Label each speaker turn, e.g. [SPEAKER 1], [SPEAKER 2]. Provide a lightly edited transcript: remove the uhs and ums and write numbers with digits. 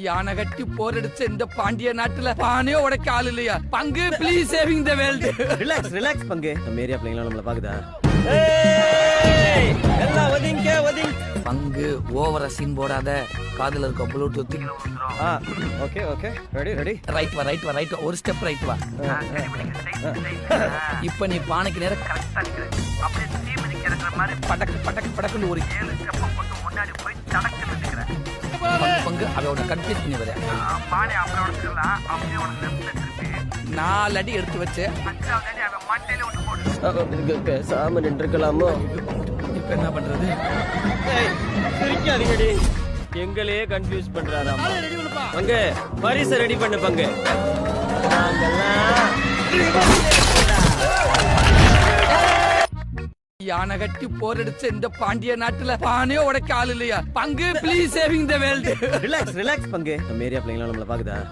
[SPEAKER 1] யானை கட்டி போரடிச்ச இந்த பாண்டிய நாட்டுல பானையோ உடைக்க ஆள் இல்லையா? பங்கு please saving the world.
[SPEAKER 2] Relax relax பங்கு. நம்ம ஏரியா பிள்ளைங்களா நம்மள பாக்குதா?
[SPEAKER 3] எல்லாம் ஒதுங்க.
[SPEAKER 1] பங்கு ஓவரா சீன் போடாத. காதுல இருக்க Bluetooth
[SPEAKER 2] okay okay ready
[SPEAKER 1] right வா ஒரு ஸ்டெப் ரைட் வா. இப்ப நீ பானைக்கு நேரா கரெக்ட்டா நிக்கிற. அப்படியே டீம் நிக்கிற மாதிரி படக்குன்னு ஒரு 7 ஸ்டெப் போட்டு முன்னாடி போய் தடக்குன்னு நிக்கிற. பங்கு அதோட கன்ஃபியூஸ் பண்ணி வர. பானை அப்புறம் எடுத்துக்கலாம். அப்படியே உனக்கு லெஃப்ட்ல திருப்பி 4 அடி எடுத்து வச்சு 5வது அடி அவன் மண்டையில ஒன்னு போடு.
[SPEAKER 2] பேசாம நின்றுக்கலாமோ?
[SPEAKER 1] இப்ப என்ன பண்றது?
[SPEAKER 3] சிரிக்காதீங்கடி. எங்களே கன்ஃபியூஸ் பண்றாராம். பங்கு பரிசை ரெடி பண்ணு பங்கு.
[SPEAKER 1] யானை கட்டி போரடிச்ச இந்த பாண்டிய நாட்டுல பானையோ உடைக்க ஆள் இல்லையா? பங்கு please saving the world.
[SPEAKER 2] Relax பங்கு. நம்ம ஏரியா பிள்ளைங்களா நம்மள பாக்குதா?